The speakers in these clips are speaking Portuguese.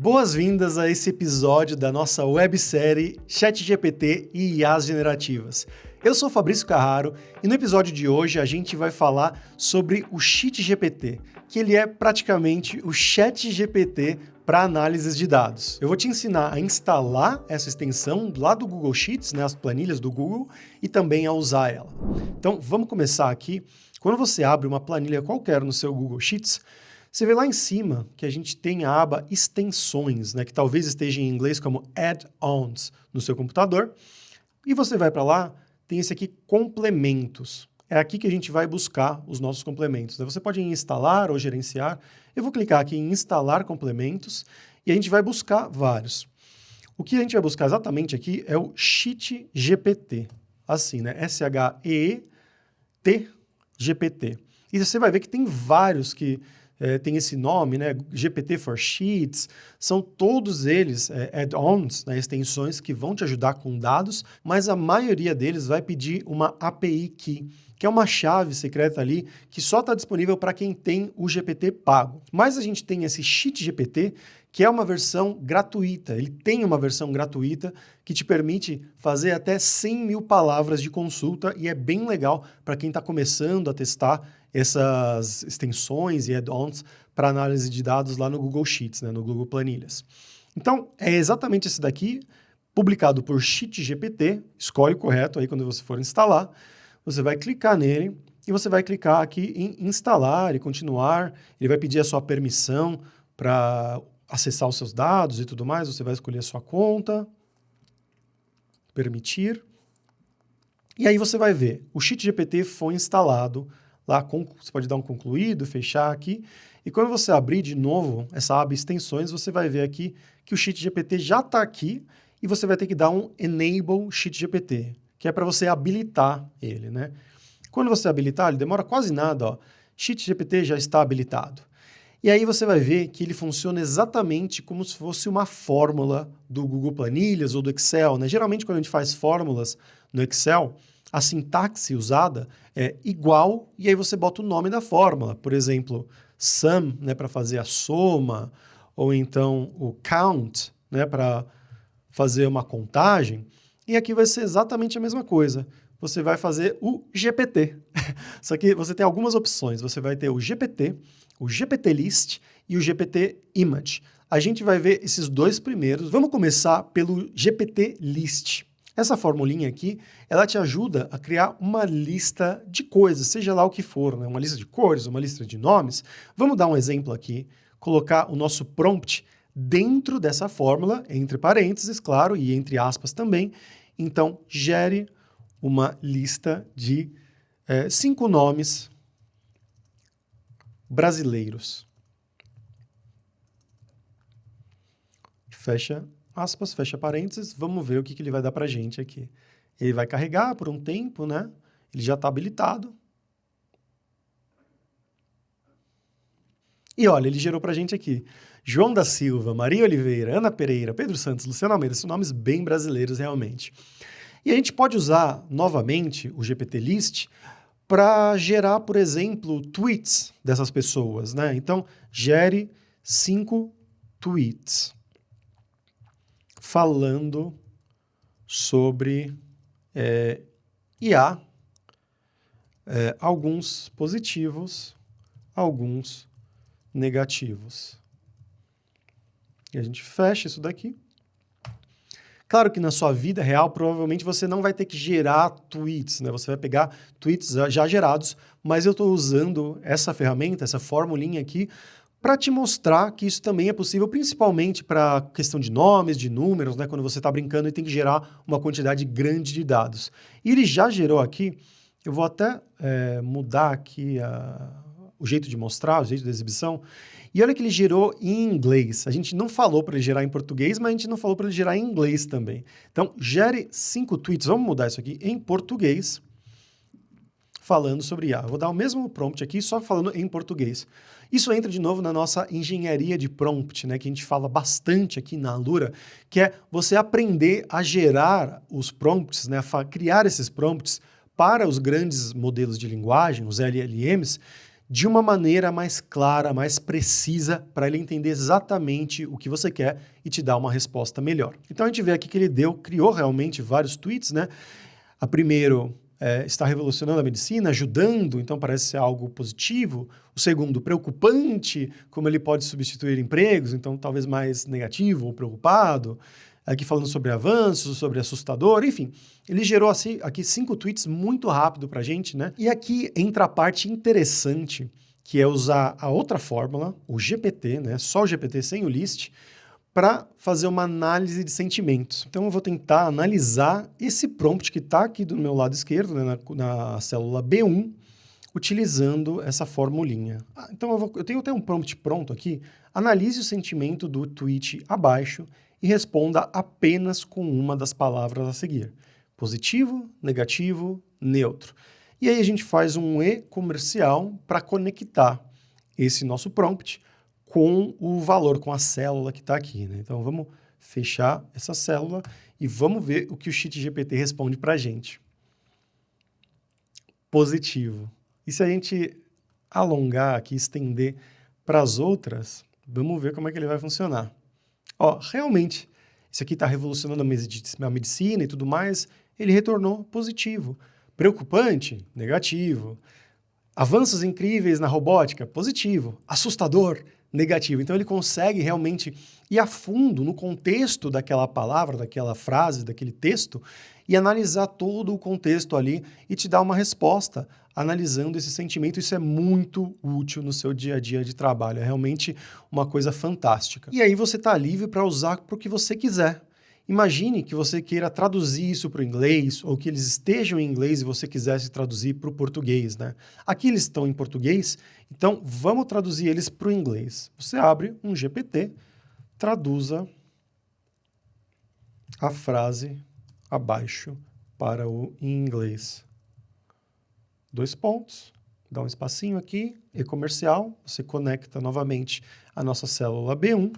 Boas-vindas a esse episódio da nossa websérie ChatGPT e IAs Generativas. Eu sou Fabrício Carraro e no episódio de hoje a gente vai falar sobre o ChatGPT, que ele é praticamente o ChatGPT para análises de dados. Eu vou te ensinar a instalar essa extensão lá do Google Sheets, né, as planilhas do Google, e também a usar ela. Então vamos começar aqui. Quando você abre uma planilha qualquer no seu Google Sheets, você vê lá em cima que a gente tem a aba extensões, né, que talvez esteja em inglês como add-ons no seu computador. E você vai para lá, tem esse aqui, complementos. É aqui que a gente vai buscar os nossos complementos. Você pode instalar ou gerenciar. Eu vou clicar aqui em instalar complementos e a gente vai buscar vários. O que a gente vai buscar exatamente aqui é o ChatGPT. Assim, né? S-H-E-T-G-P-T. E você vai ver que tem vários que tem esse nome, né? GPT for Sheets, são todos eles add-ons, né? Extensões que vão te ajudar com dados, mas a maioria deles vai pedir uma API Key, que é uma chave secreta ali que só está disponível para quem tem o GPT pago. Mas a gente tem esse ChatGPT, que é uma versão gratuita. Ele tem uma versão gratuita que te permite fazer até 100 mil palavras de consulta e é bem legal para quem está começando a testar essas extensões e add-ons para análise de dados lá no Google Sheets, né, no Google Planilhas. Então, é exatamente esse daqui, publicado por ChatGPT, escolhe o correto aí quando você for instalar, você vai clicar nele e você vai clicar aqui em instalar e continuar, ele vai pedir a sua permissão para acessar os seus dados e tudo mais, você vai escolher a sua conta, permitir, e aí você vai ver, o ChatGPT foi instalado, lá você pode dar um concluído, fechar aqui, e quando você abrir de novo essa aba extensões, você vai ver aqui que o ChatGPT já está aqui e você vai ter que dar um Enable ChatGPT, que é para você habilitar ele, né? Quando você habilitar, ele demora quase nada, ó. ChatGPT já está habilitado. E aí você vai ver que ele funciona exatamente como se fosse uma fórmula do Google Planilhas ou do Excel, né? Geralmente quando a gente faz fórmulas no Excel, a sintaxe usada é igual e aí você bota o nome da fórmula. Por exemplo, sum, né, para fazer a soma, ou então o count, né, para fazer uma contagem. E aqui vai ser exatamente a mesma coisa. Você vai fazer o GPT. Só que você tem algumas opções. Você vai ter o GPT, o GPT-List e o GPT-Image. A gente vai ver esses dois primeiros. Vamos começar pelo GPT-List. Essa formulinha aqui, ela te ajuda a criar uma lista de coisas, seja lá o que for, né? Uma lista de cores, uma lista de nomes. Vamos dar um exemplo aqui, colocar o nosso prompt dentro dessa fórmula, entre parênteses, claro, e entre aspas também. Então, gere uma lista de 5 nomes brasileiros. Fecha aspas, fecha parênteses, vamos ver o que ele vai dar para a gente aqui. Ele vai carregar por um tempo, né? Ele já está habilitado. E olha, ele gerou para a gente aqui. João da Silva, Maria Oliveira, Ana Pereira, Pedro Santos, Luciano Almeida, são nomes bem brasileiros realmente. E a gente pode usar novamente o GPT-List para gerar, por exemplo, tweets dessas pessoas, né? Então, gere 5 tweets falando sobre IA, alguns positivos, alguns negativos. E a gente fecha isso daqui. Claro que na sua vida real, provavelmente você não vai ter que gerar tweets, né? Você vai pegar tweets já gerados, mas eu estou usando essa ferramenta, essa formulinha aqui, para te mostrar que isso também é possível, principalmente para questão de nomes, de números, né? Quando você está brincando e tem que gerar uma quantidade grande de dados. E ele já gerou aqui, eu vou até mudar aqui o jeito de mostrar, o jeito da exibição, e olha que ele gerou em inglês. A gente não falou para ele gerar em português, mas a gente não falou para ele gerar em inglês também. Então, gere 5 tweets, vamos mudar isso aqui em português, falando sobre IA. Eu vou dar o mesmo prompt aqui, só falando em português. Isso entra de novo na nossa engenharia de prompt, né, que a gente fala bastante aqui na Alura, que é você aprender a gerar os prompts, né, criar esses prompts para os grandes modelos de linguagem, os LLMs, de uma maneira mais clara, mais precisa, para ele entender exatamente o que você quer e te dar uma resposta melhor. Então a gente vê aqui que ele criou realmente vários tweets, né? A primeiro, está revolucionando a medicina, ajudando, então parece ser algo positivo. O segundo, preocupante, como ele pode substituir empregos, então talvez mais negativo ou preocupado. Aqui falando sobre avanços, sobre assustador, enfim. Ele gerou assim, aqui 5 tweets muito rápido pra gente, né? E aqui entra a parte interessante, que é usar a outra fórmula, o GPT, né? Só o GPT sem o list, para fazer uma análise de sentimentos. Então eu vou tentar analisar esse prompt que está aqui do meu lado esquerdo, né, na célula B1, utilizando essa formulinha. Então eu tenho até um prompt pronto aqui. Analise o sentimento do tweet abaixo e responda apenas com uma das palavras a seguir. Positivo, negativo, neutro. E aí a gente faz um e-comercial para conectar esse nosso prompt com o valor, com a célula que está aqui, né? Então vamos fechar essa célula e vamos ver o que o ChatGPT responde para a gente. Positivo. E se a gente alongar aqui, estender para as outras, vamos ver como é que ele vai funcionar. Ó, realmente, isso aqui está revolucionando a medicina e tudo mais, ele retornou positivo. Preocupante? Negativo. Avanços incríveis na robótica? Positivo. Assustador? Negativo. Então ele consegue realmente ir a fundo no contexto daquela palavra, daquela frase, daquele texto e analisar todo o contexto ali e te dar uma resposta analisando esse sentimento. Isso é muito útil no seu dia a dia de trabalho, é realmente uma coisa fantástica. E aí você está livre para usar para o que você quiser. Imagine que você queira traduzir isso para o inglês, ou que eles estejam em inglês e você quisesse traduzir para o português, né? Aqui eles estão em português, então vamos traduzir eles para o inglês. Você abre um GPT, traduza a frase abaixo para o inglês. 2 pontos, dá um espacinho aqui, e-comercial, você conecta novamente a nossa célula B1,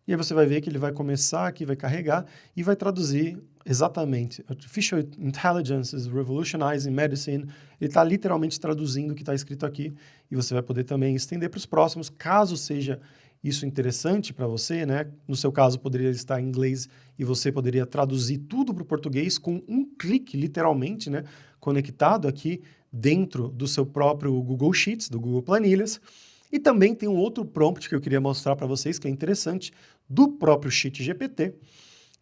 e aí você vai ver que ele vai começar aqui, vai carregar e vai traduzir exatamente. Artificial Intelligence is revolutionizing medicine. Ele está literalmente traduzindo o que está escrito aqui e você vai poder também estender para os próximos, caso seja isso interessante para você, né? No seu caso, poderia estar em inglês e você poderia traduzir tudo para o português com um clique, literalmente, né? Conectado aqui dentro do seu próprio Google Sheets, do Google Planilhas. E também tem um outro prompt que eu queria mostrar para vocês, que é interessante, do próprio ChatGPT,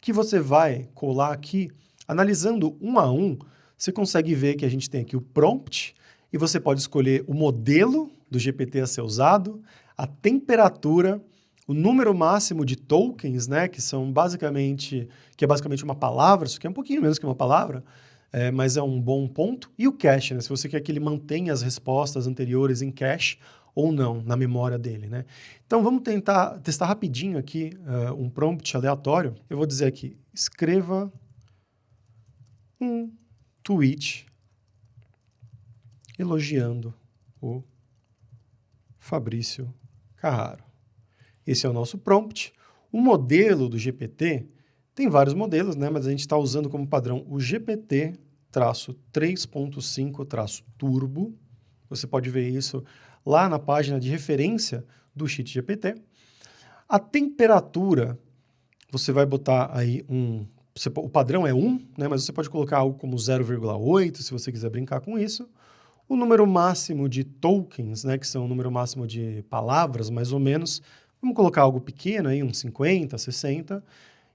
que você vai colar aqui, analisando um a um, você consegue ver que a gente tem aqui o prompt, e você pode escolher o modelo do GPT a ser usado, a temperatura, o número máximo de tokens, né, que é basicamente uma palavra, isso aqui é um pouquinho menos que uma palavra, mas é um bom ponto, e o cache, né, se você quer que ele mantenha as respostas anteriores em cache, ou não, na memória dele, né? Então vamos tentar testar rapidinho aqui um prompt aleatório. Eu vou dizer aqui, escreva um tweet elogiando o Fabrício Carraro. Esse é o nosso prompt. O modelo do GPT, tem vários modelos, né? Mas a gente está usando como padrão o GPT-3.5-turbo. Você pode ver isso lá na página de referência do ChatGPT. A temperatura, você vai botar aí o padrão é 1, né, mas você pode colocar algo como 0,8, se você quiser brincar com isso. O número máximo de tokens, né, que são o número máximo de palavras, mais ou menos, vamos colocar algo pequeno aí, uns 50, 60.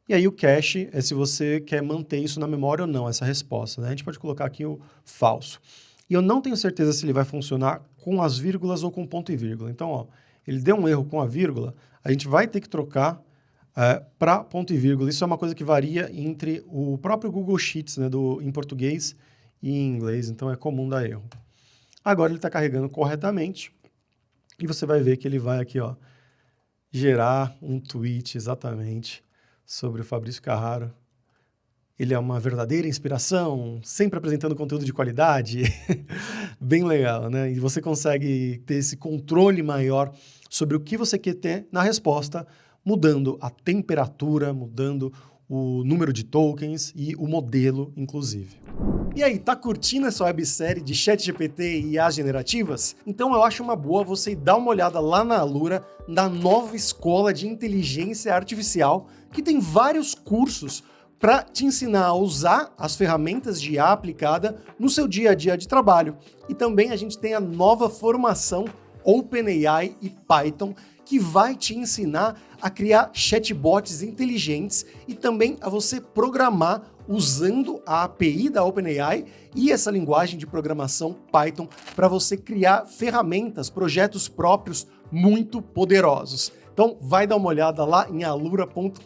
E aí o cache é se você quer manter isso na memória ou não, essa resposta, né? A gente pode colocar aqui o falso. E eu não tenho certeza se ele vai funcionar com as vírgulas ou com ponto e vírgula. Então, ó, ele deu um erro com a vírgula, a gente vai ter que trocar para ponto e vírgula. Isso é uma coisa que varia entre o próprio Google Sheets, né, em português e em inglês, então é comum dar erro. Agora ele está carregando corretamente e você vai ver que ele vai aqui, ó, gerar um tweet exatamente sobre o Fabrício Carraro. Ele é uma verdadeira inspiração, sempre apresentando conteúdo de qualidade. Bem legal, né? E você consegue ter esse controle maior sobre o que você quer ter na resposta, mudando a temperatura, mudando o número de tokens e o modelo, inclusive. E aí, tá curtindo essa websérie de ChatGPT e IAs generativas? Então eu acho uma boa você dar uma olhada lá na Alura, na nova escola de inteligência artificial, que tem vários cursos para te ensinar a usar as ferramentas de IA aplicada no seu dia a dia de trabalho. E também a gente tem a nova formação OpenAI e Python, que vai te ensinar a criar chatbots inteligentes e também a você programar usando a API da OpenAI e essa linguagem de programação Python para você criar ferramentas, projetos próprios muito poderosos. Então vai dar uma olhada lá em alura.com.br.